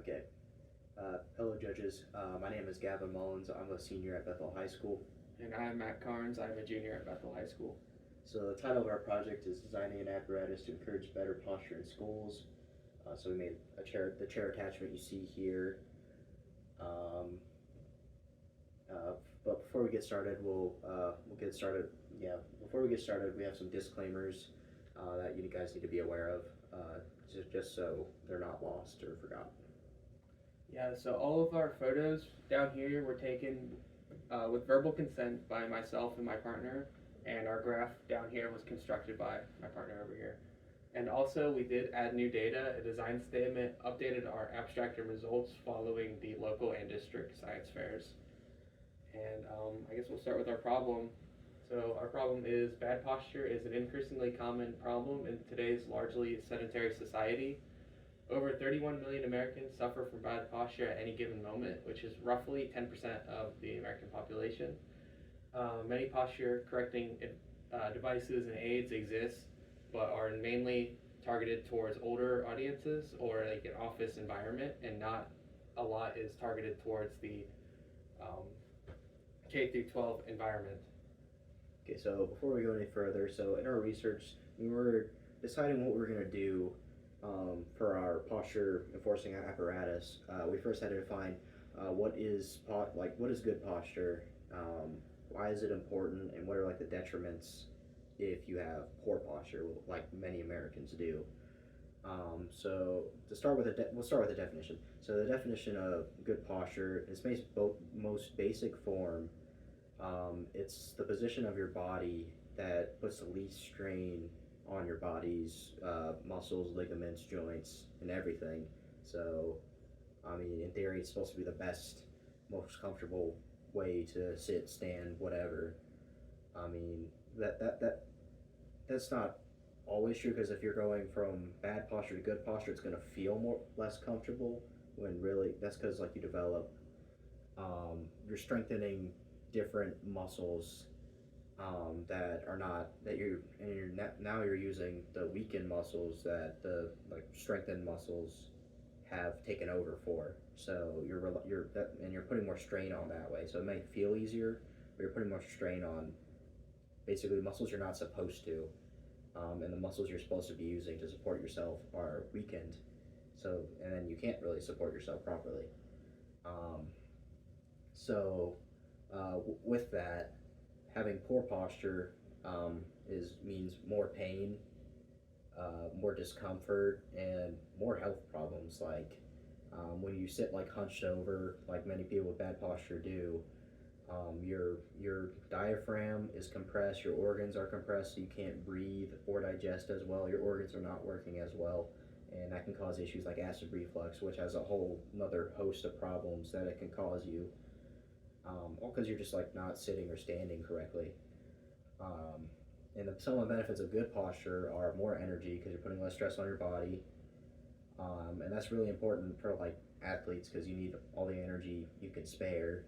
Okay. Hello, judges. My name is Gavin Mullins. I'm a senior at Bethel High School. And I'm Matt Carnes. I'm a junior at Bethel High School. So the title of our project is Designing an Apparatus to Encourage Better Posture in Schools. So we made the chair attachment you see here. Um, but before we get started, we'll get started. Yeah, before we get started, we have some disclaimers that you guys need to be aware of, just so they're not lost or forgotten. Yeah, so all of our photos down here were taken with verbal consent by myself and my partner, and our graph down here was constructed by my partner over here. And also, we did add new data. A design statement updated our abstract and results following the local and district science fairs. And I guess we'll start with our problem. So our problem is bad posture is an increasingly common problem in today's largely sedentary society. Over 31 million Americans suffer from bad posture at any given moment, which is roughly 10% of the American population. Many posture correcting devices and aids exist, but are mainly targeted towards older audiences or like an office environment, and not a lot is targeted towards the um, K through 12 environment. Okay, so before we go any further, so in our research, we were deciding what we were going to do for our posture enforcing apparatus. We first had to define what is good posture, why is it important, and what are like the detriments if you have poor posture, like many Americans do. So to start with, we'll start with the definition. So the definition of good posture is most basic form. It's the position of your body that puts the least strain on your body's muscles, ligaments, joints, and everything. So, I mean, in theory, it's supposed to be the best, most comfortable way to sit, stand, whatever. I mean, that's not always true, because if you're going from bad posture to good posture, it's going to feel less comfortable, when really that's because like you're strengthening different muscles that are not that now you're using the weakened muscles that the like strengthened muscles have taken over for. So you're putting more strain on that way. So it may feel easier, but you're putting more strain on basically muscles you're not supposed to, and the muscles you're supposed to be using to support yourself are weakened. So and then you can't really support yourself properly. Um, so with that, having poor posture means more pain, more discomfort, and more health problems. Like when you sit like hunched over, like many people with bad posture do, your diaphragm is compressed, your organs are compressed, so you can't breathe or digest as well. Your organs are not working as well, and that can cause issues like acid reflux, which has a whole another host of problems that it can cause you. All because you're just like not sitting or standing correctly. Um, some of the benefits of good posture are more energy, because you're putting less stress on your body, and that's really important for like athletes, because you need all the energy you can spare.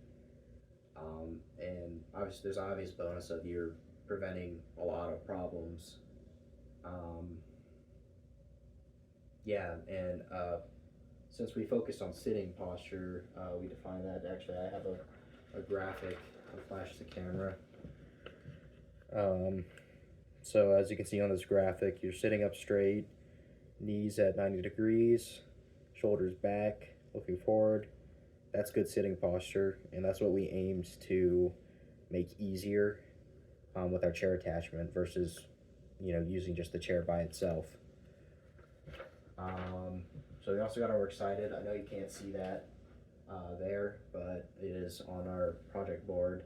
And obviously, there's an obvious bonus of you're preventing a lot of problems. Um, yeah, and since we focused on sitting posture, we define that. Actually, I have a graphic. I'll flash the camera. So as you can see on this graphic, you're sitting up straight, knees at 90 degrees, shoulders back, looking forward. That's good sitting posture, and that's what we aimed to make easier with our chair attachment versus, using just the chair by itself. So we also got our works cited. I know you can't see that there, but it is on our project board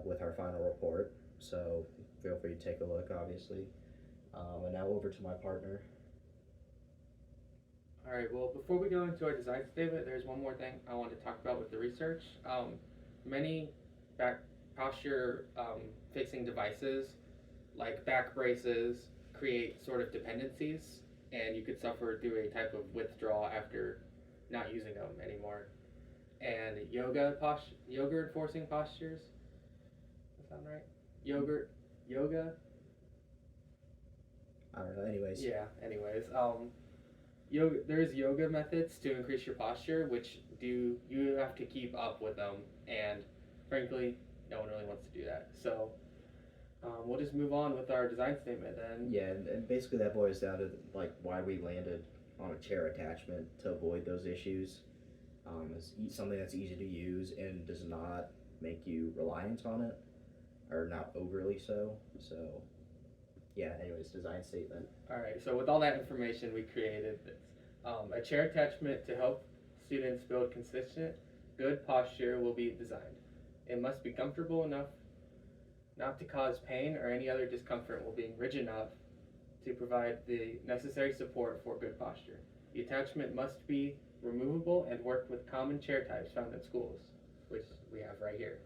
with our final report. So feel free to take a look, obviously. And now over to my partner. All right, well, before we go into our design statement, there's one more thing I want to talk about with the research. Many back posture fixing devices, like back braces, create sort of dependencies, and you could suffer through a type of withdrawal after not using them anymore. And yoga enforcing postures. Does that sound right? Yoga. I don't know. Anyways. Yeah. Anyways, there's yoga methods to increase your posture, which do you have to keep up with them, and frankly, no one really wants to do that. So we'll just move on with our design statement then. Yeah, and basically that boils down to like why we landed on a chair attachment to avoid those issues. Something that's easy to use and does not make you reliant on it, or not overly so. So, yeah. Anyways, design statement. All right. So with all that information, we created this a chair attachment to help students build consistent, good posture will be designed. It must be comfortable enough not to cause pain or any other discomfort while being rigid enough to provide the necessary support for good posture. The attachment must be removable and work with common chair types found in schools, which we have right here.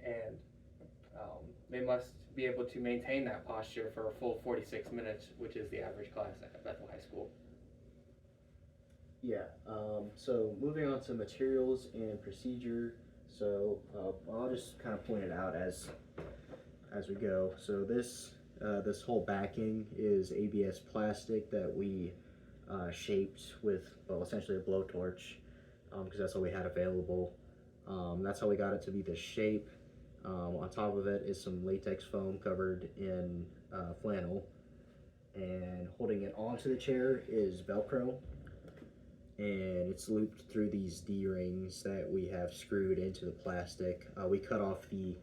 And they must be able to maintain that posture for a full 46 minutes, which is the average class at Bethel High School. Yeah. So moving on to materials and procedure. So I'll just kind of point it out as we go. So this whole backing is ABS plastic that we shaped with, well, essentially a blowtorch, because that's all we had available. That's how we got it to be this shape. On top of it is some latex foam covered in flannel, and holding it onto the chair is Velcro, and it's looped through these D-rings that we have screwed into the plastic. We cut off the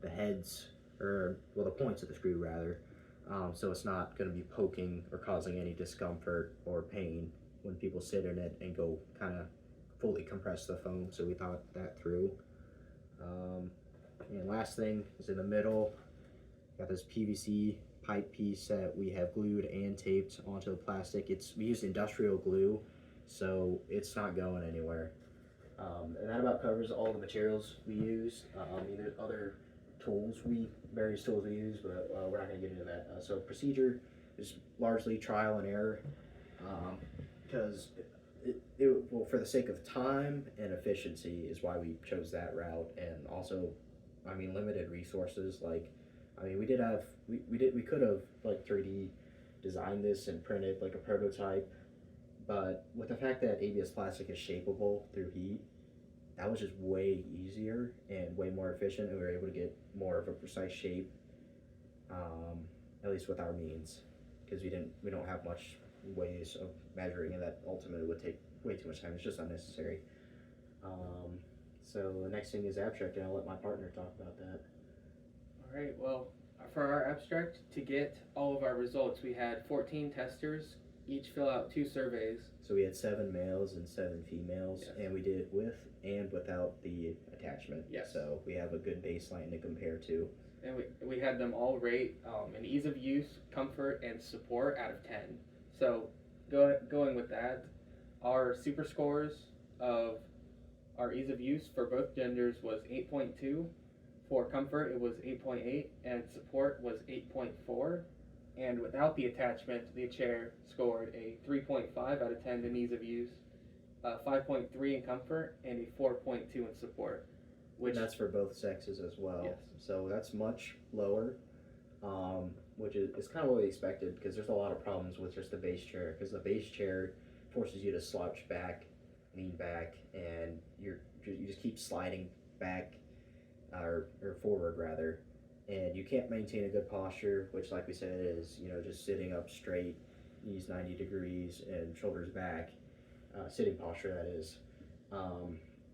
heads, or well, the points of the screw rather, so it's not going to be poking or causing any discomfort or pain when people sit in it and go kind of fully compress the foam. So we thought that through. And last thing is in the middle, got this PVC pipe piece that we have glued and taped onto the plastic. We used industrial glue, so it's not going anywhere. And that about covers all the materials we used. Either other various tools we use, but we're not going to get into that. So procedure is largely trial and error, because well, for the sake of time and efficiency is why we chose that route, and also, I mean, limited resources. Like, I mean, we could have like 3D designed this and printed like a prototype, but with the fact that ABS plastic is shapeable through heat, that was just way easier and way more efficient, and we were able to get more of a precise shape, at least with our means, because we don't have much ways of measuring, and that ultimately would take way too much time. It's just unnecessary. So the next thing is abstract, and I'll let my partner talk about that. All right. Well, for our abstract, to get all of our results, we had 14 testers each fill out 2 surveys. So we had 7 males and 7 females, Yes. and we did it with and without the attachment. Yes. So we have a good baseline to compare to. And we had them all rate an ease of use, comfort, and support out of 10. So going with that, our super scores of our ease of use for both genders was 8.2. For comfort, it was 8.8, and support was 8.4. And without the attachment, the chair scored a 3.5 out of 10 in ease of use, 5.3 in comfort, and a 4.2 in support. And that's for both sexes as well. Yes. So that's much lower, which is kind of what we expected, because there's a lot of problems with just the base chair, because the base chair forces you to slouch back, lean back, and you just keep sliding back, or forward rather, and you can't maintain a good posture, which, like we said, is just sitting up straight, knees 90 degrees and shoulders back, sitting posture that is.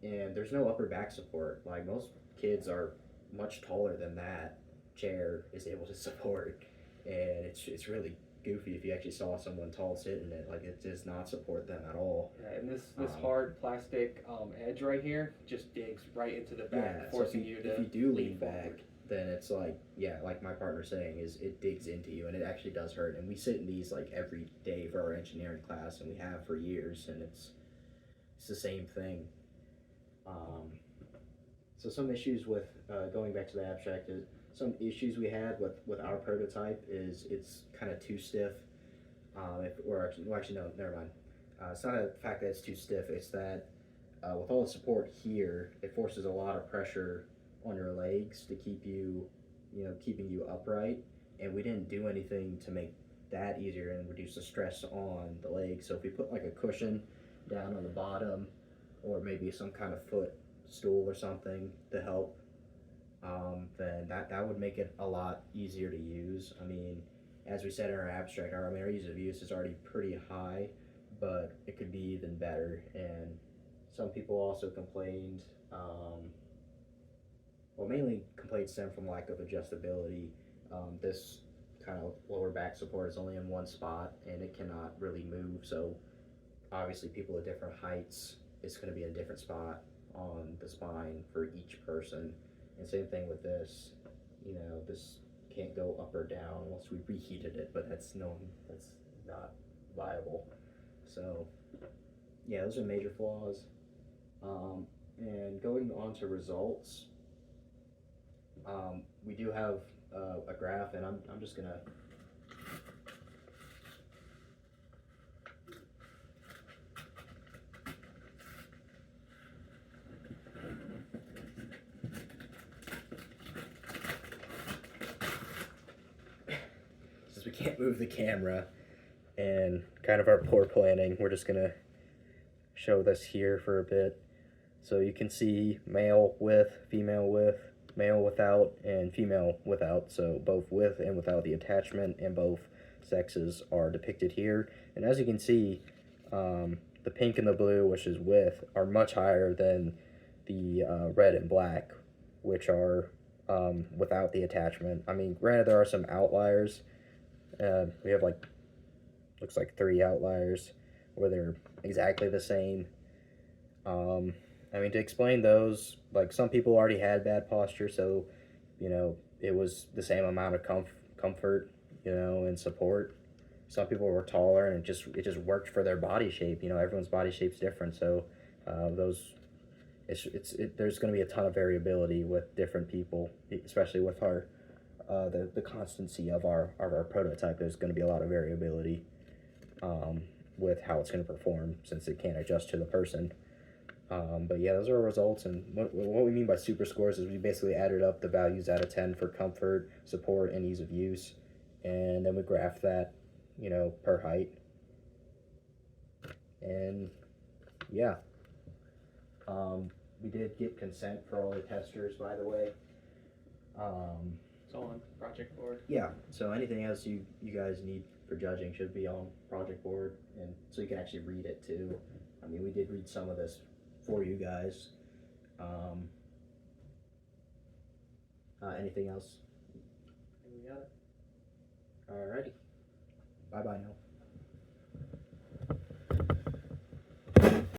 And there's no upper back support. Like, most kids are much taller than that chair is able to support, and it's really goofy if you actually saw someone tall sitting in it. Like, it does not support them at all. Yeah, and this hard plastic edge right here just digs right into the back, forcing so you to. If you do lean forward. back, then it's like, like my partner's saying, is it digs into you, and it actually does hurt. And we sit in these like every day for our engineering class, and we have for years, and it's the same thing. So some issues with going back to the abstract is some issues we had with our prototype is it's kind of too stiff. Actually no, never mind. It's not the fact that it's too stiff. It's that with all the support here, it forces a lot of pressure on your legs to keep you, keeping you upright. And we didn't do anything to make that easier and reduce the stress on the legs. So if we put like a cushion down on the bottom, or maybe some kind of footstool or something to help, then that would make it a lot easier to use. I mean, as we said in our abstract, our ease of use is already pretty high, but it could be even better. And some people also complained, well, mainly complaints stem from lack of adjustability. This kind of lower back support is only in one spot and it cannot really move. So obviously, people at different heights, it's going to be a different spot on the spine for each person. And same thing with this. You know, this can't go up or down unless we reheated it, but that's not viable. So yeah, those are major flaws. And going on to results, we do have a graph, and I'm just gonna. Since we can't move the camera and kind of our poor planning, we're just gonna show this here for a bit. So you can see male with, female with, male without, and female without. So both with and without the attachment, and both sexes are depicted here. And as you can see, the pink and the blue, which is with, are much higher than the red and black, which are without the attachment. I mean, granted, there are some outliers. We have looks like 3 outliers where they're exactly the same. I mean, to explain those, like, some people already had bad posture, so, you know, it was the same amount of comfort, you know, and support. Some people were taller, and it just worked for their body shape. You know, everyone's body shape's different, so there's going to be a ton of variability with different people, especially with our the constancy of our prototype. There's going to be a lot of variability with how it's going to perform, since it can't adjust to the person. But yeah, those are our results, and what we mean by super scores is we basically added up the values out of 10 for comfort, support, and ease of use, and then we graphed that, you know, per height. And yeah, we did get consent for all the testers, by the way. It's all on project board. Yeah, so anything else you guys need for judging should be on project board, and so you can actually read it too. I mean, we did read some of this for you guys. Anything else? And we got it. Alrighty. Bye bye now.